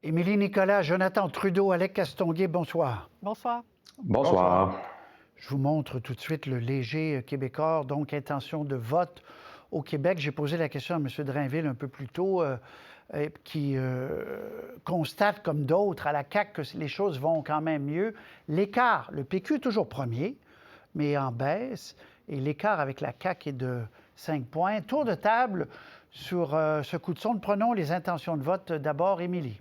Émilie Nicolas, Jonathan Trudeau, Alec Castonguay, bonsoir. Bonsoir. Bonsoir. Je vous montre tout de suite le léger québécois, donc intention de vote au Québec. J'ai posé la question à M. Drainville un peu plus tôt, qui constate, comme d'autres, à la CAQ, que les choses vont quand même mieux. L'écart, le PQ est toujours premier, mais en baisse, et l'écart avec la CAQ est de 5 points. Tour de table sur ce coup de sonde. Prenons les intentions de vote d'abord, Émilie.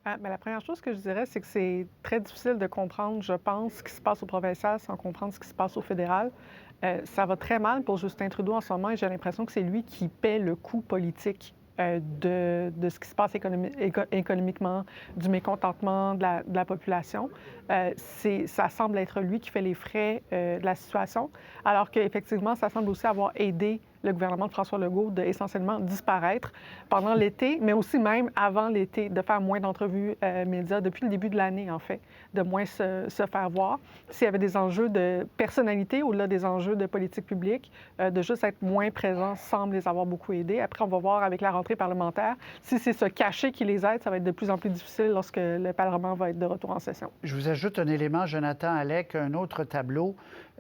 La première chose que je dirais, c'est que c'est très difficile de comprendre, je pense, ce qui se passe au provincial sans comprendre ce qui se passe au fédéral. Ça va très mal pour Justin Trudeau en ce moment et j'ai l'impression que c'est lui qui paie le coût politique de ce qui se passe économiquement, du mécontentement de la population. Ça semble être lui qui fait les frais de la situation, alors qu'effectivement, ça semble aussi avoir aidé le gouvernement de François Legault de essentiellement disparaître pendant l'été, mais aussi même avant l'été, de faire moins d'entrevues médias depuis le début de l'année, en fait, de moins se faire voir. S'il y avait des enjeux de personnalité au-delà des enjeux de politique publique, de juste être moins présent semble les avoir beaucoup aidés. Après, on va voir avec la rentrée parlementaire, si c'est ce cachet qui les aide, ça va être de plus en plus difficile lorsque le Parlement va être de retour en session. Je vous ajoute un élément, Jonathan, Alec, un autre tableau,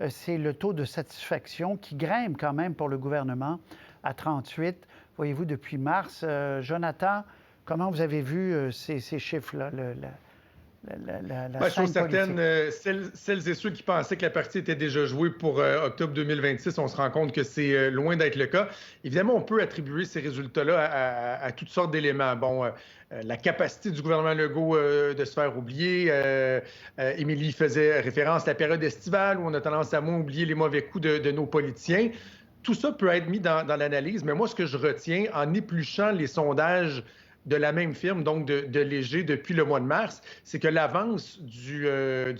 c'est le taux de satisfaction qui grimpe quand même pour le gouvernement à 38. Voyez-vous, depuis mars. Jonathan, comment vous avez vu ces chiffres-là, la Chose scène certaine, politique? celles et ceux qui pensaient que la partie était déjà jouée pour octobre 2026, on se rend compte que c'est loin d'être le cas. Évidemment, on peut attribuer ces résultats-là à toutes sortes d'éléments. Bon, la capacité du gouvernement Legault de se faire oublier. Émilie faisait référence à la période estivale où on a tendance à moins oublier les mauvais coups de nos politiciens. Tout ça peut être mis dans l'analyse, mais moi, ce que je retiens en épluchant les sondages de la même firme, donc de Léger, depuis le mois de mars, c'est que l'avance du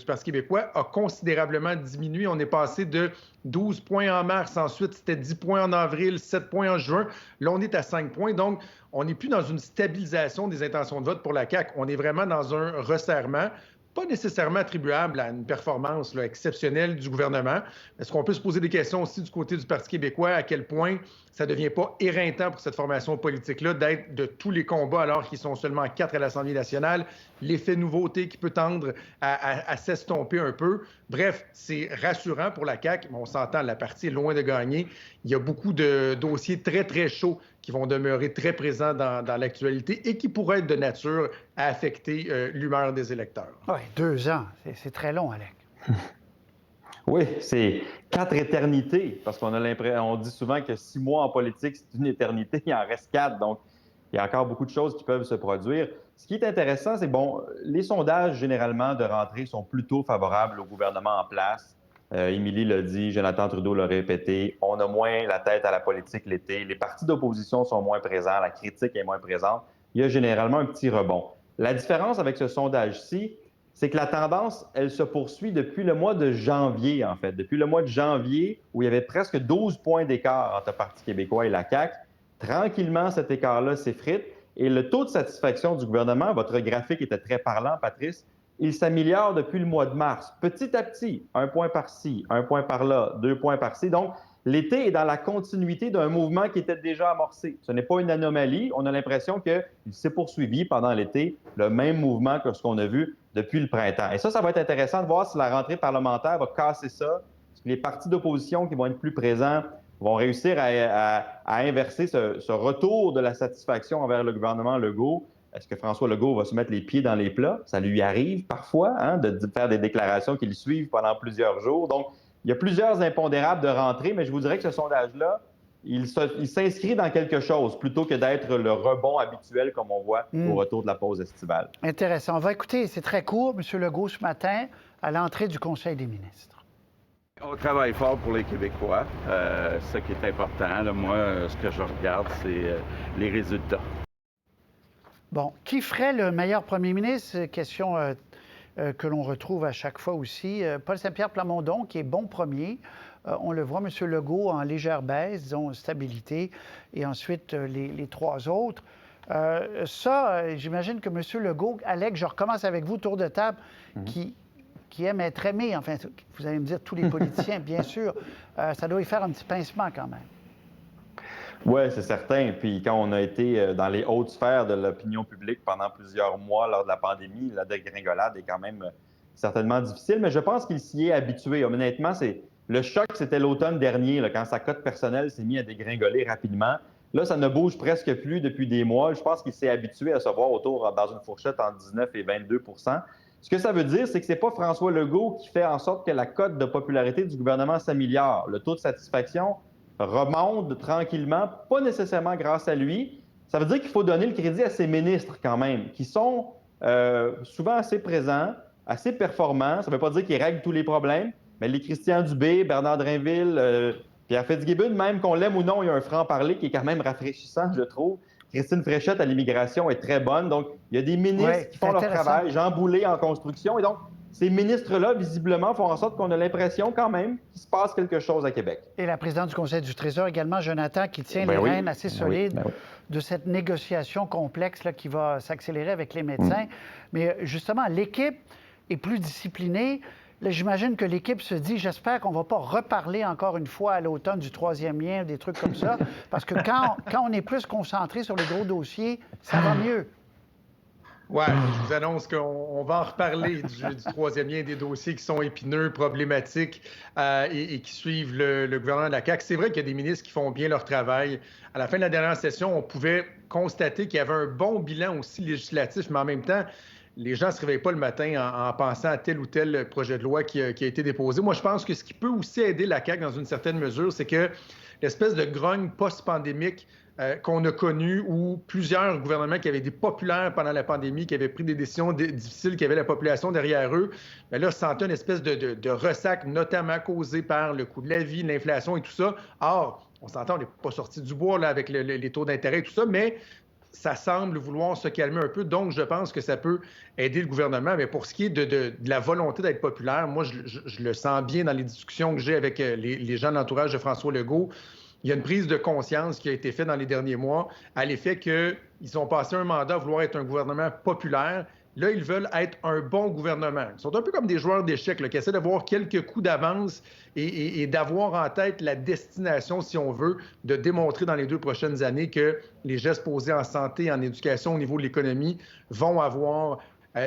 Parti québécois a considérablement diminué. On est passé de 12 points en mars, ensuite c'était 10 points en avril, 7 points en juin. Là, on est à 5 points. Donc, on n'est plus dans une stabilisation des intentions de vote pour la CAQ. On est vraiment dans un resserrement, pas nécessairement attribuable à une performance exceptionnelle du gouvernement. Est-ce qu'on peut se poser des questions aussi du côté du Parti québécois, à quel point ça ne devient pas éreintant pour cette formation politique-là d'être de tous les combats alors qu'ils sont seulement 4 à l'Assemblée nationale, l'effet nouveauté qui peut tendre à s'estomper un peu. Bref, c'est rassurant pour la CAQ, mais on s'entend, la partie est loin de gagner. Il y a beaucoup de dossiers très, très chauds qui vont demeurer très présents dans l'actualité et qui pourraient être de nature à affecter l'humeur des électeurs. Oui, 2 ans, c'est très long, Alec. Oui, c'est 4 éternités, parce qu'on a l'impression, on dit souvent que 6 mois en politique, c'est une éternité, il en reste 4, donc il y a encore beaucoup de choses qui peuvent se produire. Ce qui est intéressant, c'est les sondages généralement de rentrée sont plutôt favorables au gouvernement en place. Émilie l'a dit, Jonathan Trudeau l'a répété, on a moins la tête à la politique l'été, les partis d'opposition sont moins présents, la critique est moins présente. Il y a généralement un petit rebond. La différence avec ce sondage-ci, c'est que la tendance, elle se poursuit depuis le mois de janvier, en fait. Depuis le mois de janvier, où il y avait presque 12 points d'écart entre le Parti québécois et la CAQ. Tranquillement, cet écart-là s'effrite. Et le taux de satisfaction du gouvernement, votre graphique était très parlant, Patrice, il s'améliore depuis le mois de mars. Petit à petit, 1 point par-ci, 1 point par-là, 2 points par-ci. Donc, l'été est dans la continuité d'un mouvement qui était déjà amorcé. Ce n'est pas une anomalie. On a l'impression qu'il s'est poursuivi pendant l'été, le même mouvement que ce qu'on a vu depuis le printemps. Et ça va être intéressant de voir si la rentrée parlementaire va casser ça, si les partis d'opposition qui vont être plus présents vont réussir à inverser ce retour de la satisfaction envers le gouvernement Legault. Est-ce que François Legault va se mettre les pieds dans les plats? Ça lui arrive parfois de faire des déclarations qui le suivent pendant plusieurs jours. Donc, il y a plusieurs impondérables de rentrée, mais je vous dirais que ce sondage-là, il s'inscrit dans quelque chose plutôt que d'être le rebond habituel comme on voit au retour de la pause estivale. Intéressant. On va écouter, c'est très court, M. Legault, ce matin, à l'entrée du Conseil des ministres. On travaille fort pour les Québécois. Ce qui est important, là, moi, ce que je regarde, c'est les résultats. Bon, qui ferait le meilleur premier ministre? Question que l'on retrouve à chaque fois aussi. Paul Saint-Pierre Plamondon, qui est bon premier. On le voit, M. Legault, en légère baisse, disons, stabilité. Et ensuite, les 3 autres. J'imagine que M. Legault, Alec, je recommence avec vous, tour de table, qui aime être aimé. Enfin, vous allez me dire, tous les politiciens, bien sûr. Ça doit y faire un petit pincement quand même. Oui, c'est certain. Puis quand on a été dans les hautes sphères de l'opinion publique pendant plusieurs mois lors de la pandémie, la dégringolade est quand même certainement difficile, mais je pense qu'il s'y est habitué. Honnêtement, le choc, c'était l'automne dernier, là, quand sa cote personnelle s'est mise à dégringoler rapidement. Là, ça ne bouge presque plus depuis des mois. Je pense qu'il s'est habitué à se voir dans une fourchette entre 19 et 22 %. Ce que ça veut dire, c'est que ce n'est pas François Legault qui fait en sorte que la cote de popularité du gouvernement s'améliore. Le taux de satisfaction remonte tranquillement, pas nécessairement grâce à lui. Ça veut dire qu'il faut donner le crédit à ses ministres quand même, qui sont souvent assez présents, assez performants. Ça ne veut pas dire qu'ils règlent tous les problèmes, mais les Christian Dubé, Bernard Drinville, Pierre Fitzgibbon, même qu'on l'aime ou non, il y a un franc-parler qui est quand même rafraîchissant, je trouve. Christine Fréchette à l'immigration est très bonne. Donc, il y a des ministres qui font leur travail. Jean Boulet en construction. Et donc, ces ministres-là, visiblement, font en sorte qu'on a l'impression quand même qu'il se passe quelque chose à Québec. Et la présidente du Conseil du Trésor également, Jonathan, qui tient les rênes assez solides de cette négociation complexe là, qui va s'accélérer avec les médecins. Mais justement, l'équipe est plus disciplinée. Là, j'imagine que l'équipe se dit, j'espère qu'on ne va pas reparler encore une fois à l'automne du troisième lien, des trucs comme ça, parce que quand on est plus concentré sur les gros dossiers, ça va mieux. Oui, je vous annonce qu'on va en reparler du troisième lien, des dossiers qui sont épineux, problématiques et qui suivent le gouvernement de la CAQ. C'est vrai qu'il y a des ministres qui font bien leur travail. À la fin de la dernière session, on pouvait constater qu'il y avait un bon bilan aussi législatif, mais en même temps, les gens ne se réveillent pas le matin en pensant à tel ou tel projet de loi qui a été déposé. Moi, je pense que ce qui peut aussi aider la CAQ dans une certaine mesure, c'est que l'espèce de grogne post-pandémique qu'on a connue, où plusieurs gouvernements qui avaient été populaires pendant la pandémie, qui avaient pris des décisions difficiles, qui avaient la population derrière eux, bien là, sentaient une espèce de ressac, notamment causé par le coût de la vie, l'inflation et tout ça. Or, on s'entend, on n'est pas sorti du bois là, avec les taux d'intérêt et tout ça, mais ça semble vouloir se calmer un peu. Donc, je pense que ça peut aider le gouvernement. Mais pour ce qui est de la volonté d'être populaire, moi, je le sens bien dans les discussions que j'ai avec les gens de l'entourage de François Legault. Il y a une prise de conscience qui a été faite dans les derniers mois à l'effet qu'ils ont passé un mandat à vouloir être un gouvernement populaire. Là, ils veulent être un bon gouvernement. Ils sont un peu comme des joueurs d'échecs qui essaient d'avoir quelques coups d'avance et d'avoir en tête la destination, si on veut, de démontrer dans les 2 prochaines années que les gestes posés en santé, en éducation, au niveau de l'économie, vont avoir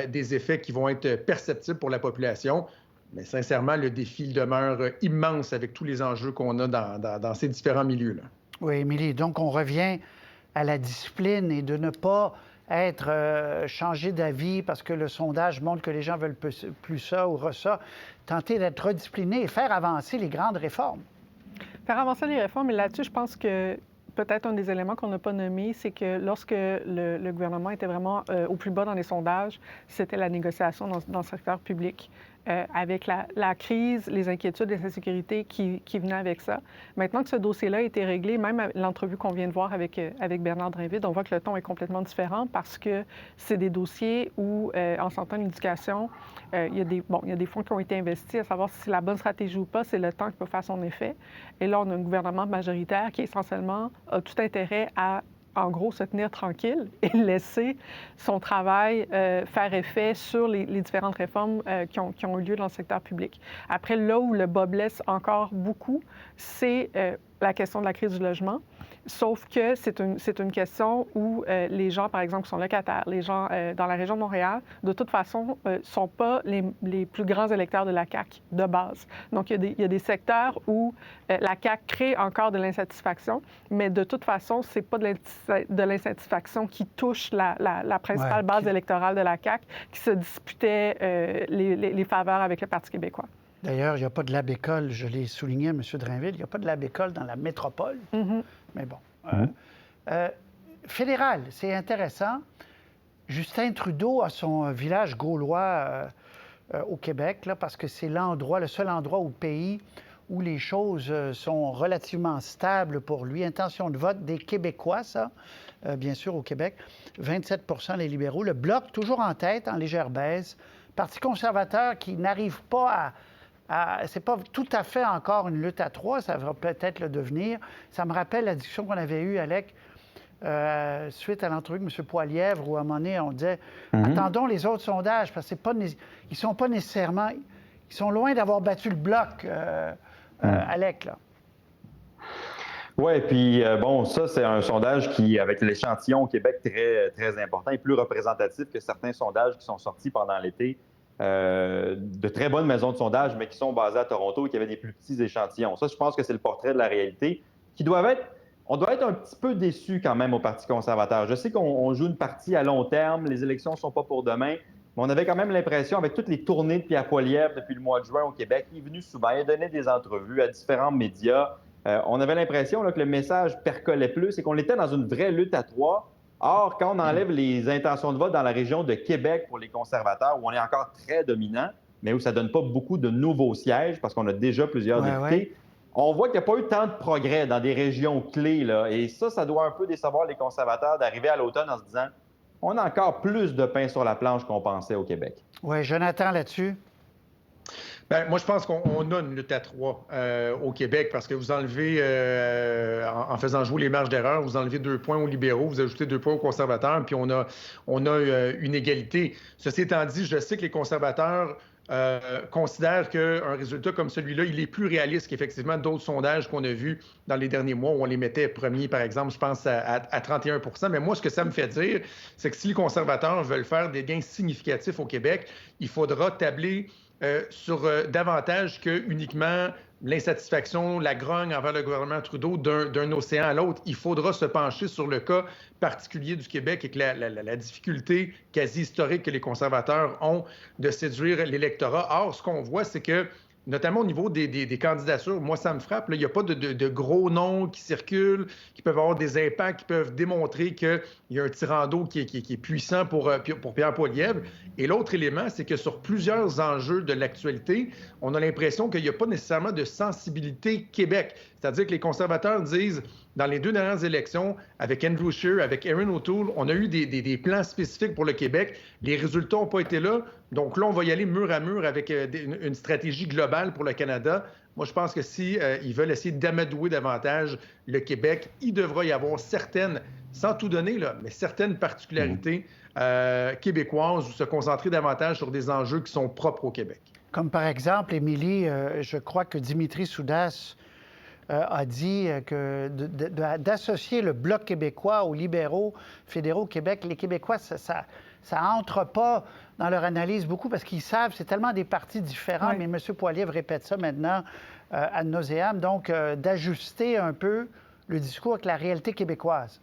des effets qui vont être perceptibles pour la population. Mais sincèrement, le défi demeure immense avec tous les enjeux qu'on a dans ces différents milieux-là. Oui, Émilie, donc on revient à la discipline et de ne pas être changé d'avis parce que le sondage montre que les gens veulent plus ça ou ça. Tenter d'être rediscipliné et faire avancer les grandes réformes. Faire avancer les réformes, et là-dessus, je pense que peut-être un des éléments qu'on n'a pas nommé, c'est que lorsque le gouvernement était vraiment au plus bas dans les sondages, c'était la négociation dans le secteur public. Avec la crise, les inquiétudes et l'insécurité qui venaient avec ça. Maintenant que ce dossier-là a été réglé, même l'entrevue qu'on vient de voir avec Bernard Drinville, on voit que le ton est complètement différent parce que c'est des dossiers où, en santé et l'éducation, il y a des fonds qui ont été investis, à savoir si c'est la bonne stratégie ou pas, c'est le temps qui peut faire son effet. Et là, on a un gouvernement majoritaire qui, essentiellement, a tout intérêt à en gros, se tenir tranquille et laisser son travail faire effet sur les différentes réformes qui ont eu lieu dans le secteur public. Après, là où le bas blesse encore beaucoup, c'est la question de la crise du logement. Sauf que c'est une question où les gens, par exemple, qui sont locataires, les gens dans la région de Montréal, de toute façon, ne sont pas les plus grands électeurs de la CAQ de base. Donc, il y a des secteurs où la CAQ crée encore de l'insatisfaction, mais de toute façon, ce n'est pas de l'insatisfaction qui touche la principale base électorale de la CAQ, qui se disputait les faveurs avec le Parti québécois. D'ailleurs, il n'y a pas de lab-école, je l'ai souligné à M. Drinville, il n'y a pas de lab-école dans la métropole. Mais bon. Fédéral, c'est intéressant. Justin Trudeau a son village gaulois au Québec, là, parce que c'est le seul endroit au pays où les choses sont relativement stables pour lui. Intention de vote des Québécois, ça, bien sûr, au Québec. 27 % les libéraux. Le Bloc, toujours en tête, en légère baisse. Parti conservateur qui n'arrive pas c'est pas tout à fait encore une lutte à 3, ça va peut-être le devenir. Ça me rappelle la discussion qu'on avait eue, Alec, suite à l'entrevue de M. Poilièvre, où à un moment donné, on disait attendons les autres sondages, parce que ils sont pas nécessairement. Ils sont loin d'avoir battu le Bloc, Alec, là. Oui, puis bon, ça, c'est un sondage qui, avec l'échantillon au Québec, très, très important et plus représentatif que certains sondages qui sont sortis pendant l'été de très bonnes maisons de sondage, mais qui sont basées à Toronto et qui avaient des plus petits échantillons. Ça, je pense que c'est le portrait de la réalité qui doit être. On doit être un petit peu déçus quand même au Parti conservateur. Je sais qu'on joue une partie à long terme, les élections ne sont pas pour demain, mais on avait quand même l'impression, avec toutes les tournées de Pierre Poilievre depuis le mois de juin au Québec, il est venu souvent, il a donné des entrevues à différents médias. On avait l'impression là, que le message percolait plus et qu'on était dans une vraie lutte à trois. Or, quand on enlève les intentions de vote dans la région de Québec pour les conservateurs, où on est encore très dominant, mais où ça ne donne pas beaucoup de nouveaux sièges parce qu'on a déjà plusieurs députés, on voit qu'il n'y a pas eu tant de progrès dans des régions clés. Là, et ça doit un peu décevoir les conservateurs d'arriver à l'automne en se disant on a encore plus de pain sur la planche qu'on pensait au Québec. Oui, Jonathan, là-dessus? Bien, moi, je pense qu'on a une lutte à trois au Québec parce que vous enlevez, en faisant jouer les marges d'erreur, vous enlevez 2 points aux libéraux, vous ajoutez 2 points aux conservateurs, puis on a une égalité. Ceci étant dit, je sais que les conservateurs considèrent qu'un résultat comme celui-là, il est plus réaliste qu'effectivement d'autres sondages qu'on a vus dans les derniers mois où on les mettait premiers, par exemple, je pense à 31 %. Mais moi, ce que ça me fait dire, c'est que si les conservateurs veulent faire des gains significatifs au Québec, il faudra tabler sur davantage que uniquement l'insatisfaction, la grogne envers le gouvernement Trudeau d'un océan à l'autre. Il faudra se pencher sur le cas particulier du Québec et que la difficulté quasi historique que les conservateurs ont de séduire l'électorat. Or, ce qu'on voit, c'est que notamment au niveau des candidatures, moi, ça me frappe. Là, il n'y a pas de gros noms qui circulent, qui peuvent avoir des impacts, qui peuvent démontrer qu'il y a un tirant d'eau qui est puissant pour Pierre Poilievre. Et l'autre élément, c'est que sur plusieurs enjeux de l'actualité, on a l'impression qu'il n'y a pas nécessairement de sensibilité Québec. C'est-à-dire que les conservateurs disent, dans les 2 dernières élections, avec Andrew Scheer, avec Erin O'Toole, on a eu des plans spécifiques pour le Québec. Les résultats n'ont pas été là. Donc là, on va y aller mur à mur avec une stratégie globale pour le Canada. Moi, je pense que si ils veulent essayer d'amadouer davantage le Québec, il devra y avoir certaines, sans tout donner, là, mais certaines particularités québécoises ou se concentrer davantage sur des enjeux qui sont propres au Québec. Comme par exemple, Émilie, je crois que Dimitri Soudas a dit que d'associer le Bloc québécois aux libéraux fédéraux au Québec, les Québécois, ça entre pas dans leur analyse beaucoup parce qu'ils savent, c'est tellement des partis différents, mais M. Poilievre répète ça maintenant ad nauseam, donc d'ajuster un peu le discours avec la réalité québécoise.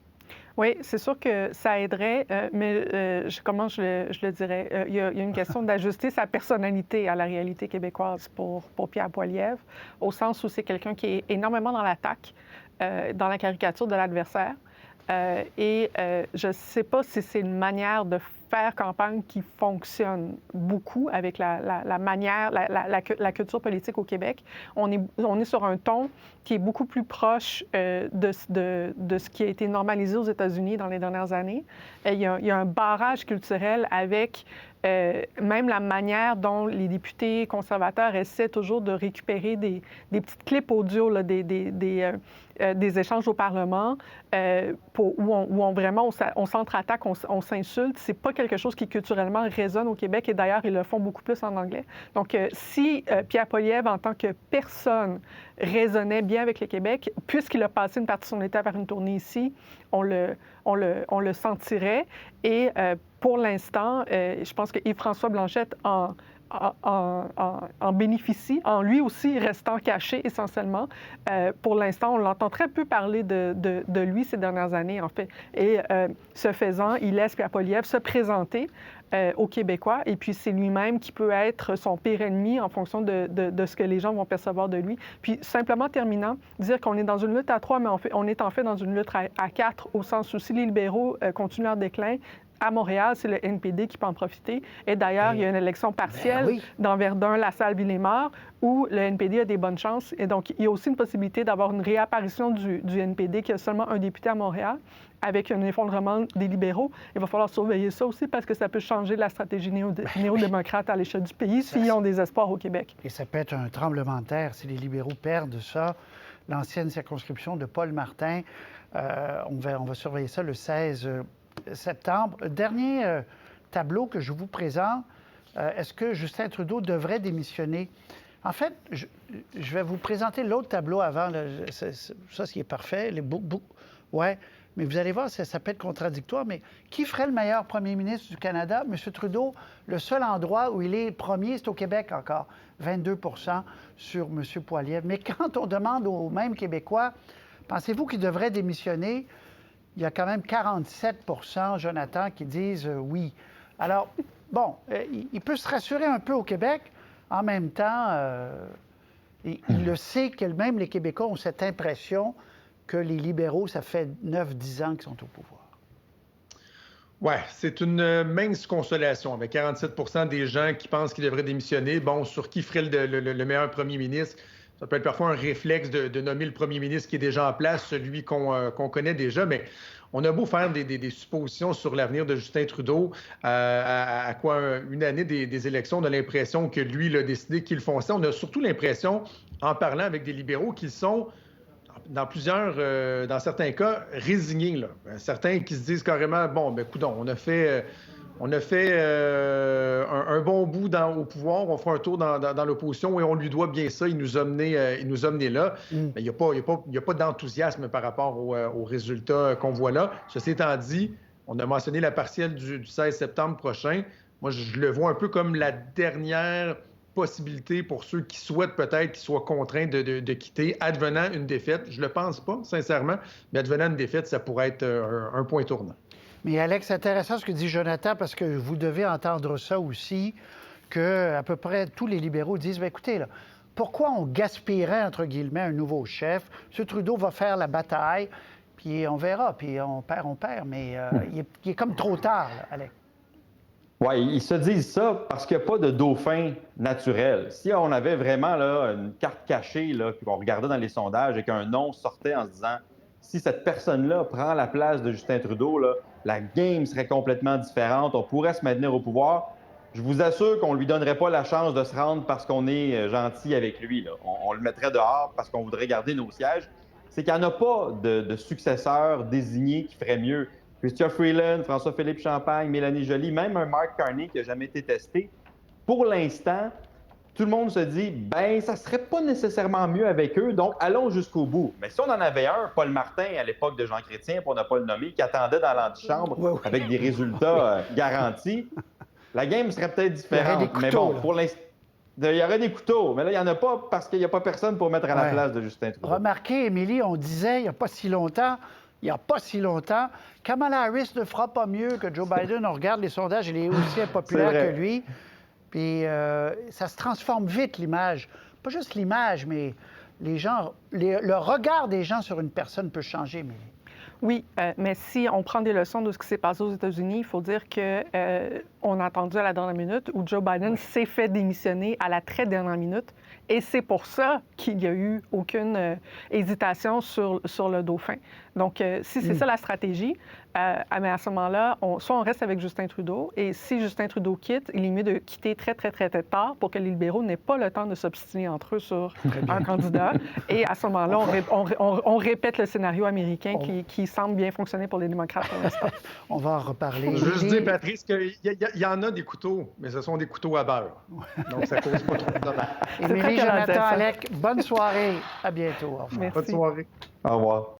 Oui, c'est sûr que ça aiderait, mais comment je le dirais? Il y a une question d'ajuster sa personnalité à la réalité québécoise pour Pierre Poilievre, au sens où c'est quelqu'un qui est énormément dans l'attaque, dans la caricature de l'adversaire. Et je ne sais pas si c'est une manière de faire campagne qui fonctionne beaucoup avec la manière, la culture politique au Québec. On est sur un ton qui est beaucoup plus proche de ce qui a été normalisé aux États-Unis dans les dernières années. Il y a un barrage culturel avec même la manière dont les députés conservateurs essaient toujours de récupérer des petites clips audio, là, des échanges au Parlement où on s'entre-attaque, on s'insulte. C'est pas quelque chose qui culturellement résonne au Québec et d'ailleurs, ils le font beaucoup plus en anglais. Donc, si Pierre Poilievre, en tant que personne, résonnait bien avec le Québec, puisqu'il a passé une partie de son état vers une tournée ici, on le sentirait. Et pour l'instant, je pense que Yves-François Blanchette en bénéficie, en lui aussi restant caché essentiellement. Pour l'instant, on l'entend très peu parler de lui ces dernières années, en fait. Et ce faisant, il laisse Pierre Poilievre se présenter aux Québécois, et puis c'est lui-même qui peut être son pire ennemi en fonction de ce que les gens vont percevoir de lui. Puis simplement terminant, dire qu'on est dans une lutte à 3, mais on est en fait dans une lutte à 4, au sens où si les libéraux continuent leur déclin, à Montréal, c'est le NPD qui peut en profiter. Et d'ailleurs, il y a une élection partielle dans Verdun, La Salle, Villemort, où le NPD a des bonnes chances. Et donc, il y a aussi une possibilité d'avoir une réapparition du NPD qui a seulement un député à Montréal, avec un effondrement des libéraux. Il va falloir surveiller ça aussi parce que ça peut changer la stratégie néo-démocrate à l'échelle du pays s'ils ont des espoirs au Québec. Et ça peut être un tremblement de terre si les libéraux perdent ça. L'ancienne circonscription de Paul Martin, on va surveiller ça le 16 septembre. Dernier tableau que je vous présente, est-ce que Justin Trudeau devrait démissionner? En fait, je vais vous présenter l'autre tableau avant. Là. Ça, ce qui est parfait. Ouais, mais vous allez voir, ça peut être contradictoire. Mais qui ferait le meilleur premier ministre du Canada? M. Trudeau, le seul endroit où il est premier, c'est au Québec encore. 22 sur M. Poilievre. Mais quand on demande aux mêmes Québécois, pensez-vous qu'il devrait démissionner? Il y a quand même 47 Jonathan, qui disent oui. Alors, bon, il peut se rassurer un peu au Québec. En même temps, il le sait que même les Québécois ont cette impression que les libéraux, ça fait 9-10 ans qu'ils sont au pouvoir. Oui, c'est une mince consolation. Avec 47 des gens qui pensent qu'il devrait démissionner, bon, sur qui ferait le meilleur premier ministre? Ça peut être parfois un réflexe de nommer le premier ministre qui est déjà en place, celui qu'on connaît déjà, mais on a beau faire des suppositions sur l'avenir de Justin Trudeau, à quoi une année des élections, on a l'impression que lui, il a décidé qu'il fonçait. On a surtout l'impression, en parlant avec des libéraux, qu'ils sont, dans certains cas, résignés. Là. Certains qui se disent carrément, bon, ben coudonc, on a fait un bon bout au pouvoir, on fera un tour dans l'opposition et on lui doit bien ça, il nous a menés là. Mais il n'y a pas d'enthousiasme par rapport aux résultats qu'on voit là. Ceci étant dit, on a mentionné la partielle du 16 septembre prochain. Moi, je le vois un peu comme la dernière possibilité pour ceux qui souhaitent peut-être qu'ils soient contraints de quitter, advenant une défaite. Je ne le pense pas, sincèrement, mais advenant une défaite, ça pourrait être un point tournant. Mais Alex, c'est intéressant ce que dit Jonathan, parce que vous devez entendre ça aussi, qu'à peu près tous les libéraux disent, bien, écoutez, là, pourquoi on gaspillerait, entre guillemets, un nouveau chef? M. Trudeau va faire la bataille, puis on verra, puis on perd, mais il est comme trop tard, là, Alex. Oui, ils se disent ça parce qu'il n'y a pas de dauphin naturel. Si on avait vraiment là, une carte cachée, là, puis qu'on regardait dans les sondages et qu'un nom sortait en se disant si cette personne-là prend la place de Justin Trudeau, là, la game serait complètement différente, on pourrait se maintenir au pouvoir. Je vous assure qu'on ne lui donnerait pas la chance de se rendre parce qu'on est gentil avec lui. Là. On le mettrait dehors parce qu'on voudrait garder nos sièges. C'est qu'il n'y en a pas de successeur désigné qui ferait mieux. Chrystia Freeland, François-Philippe Champagne, Mélanie Joly, même un Mark Carney qui n'a jamais été testé. Pour l'instant, tout le monde se dit, ben ça serait pas nécessairement mieux avec eux, donc allons jusqu'au bout. Mais si on en avait un, Paul Martin, à l'époque de Jean Chrétien, pour ne pas le nommer, qui attendait dans l'antichambre avec des résultats garantis, la game serait peut-être différente. Mais bon, pour l'instant, il y aurait des couteaux, mais là, il n'y en a pas parce qu'il n'y a pas personne pour mettre à la place de Justin Trudeau. Remarquez, Émilie, on disait il n'y a pas si longtemps, Kamala Harris ne fera pas mieux que Joe Biden. On regarde les sondages, il est aussi impopulaire que lui. Puis ça se transforme vite, l'image. Pas juste l'image, mais les gens, le regard des gens sur une personne peut changer, Émilie. Oui, mais si on prend des leçons de ce qui s'est passé aux États-Unis, il faut dire qu'on a attendu à la dernière minute où Joe Biden s'est fait démissionner à la très dernière minute. Et c'est pour ça qu'il n'y a eu aucune hésitation sur le dauphin. Donc, si c'est ça la stratégie, mais à ce moment-là, soit on reste avec Justin Trudeau, et si Justin Trudeau quitte, il est mieux de quitter très, très, très, très tard pour que les libéraux n'aient pas le temps de s'obstiner entre eux sur un candidat. Et à ce moment-là, on répète le scénario américain qui semble bien fonctionner pour les démocrates pour l'instant. On va en reparler. Je veux juste dire, Patrice, qu'il y en a des couteaux, mais ce sont des couteaux à beurre. Donc, ça cause pas trop de dommages. Émilie, Jonathan, Alec, bonne soirée. À bientôt. Au revoir. Merci. Bonne soirée. Au revoir.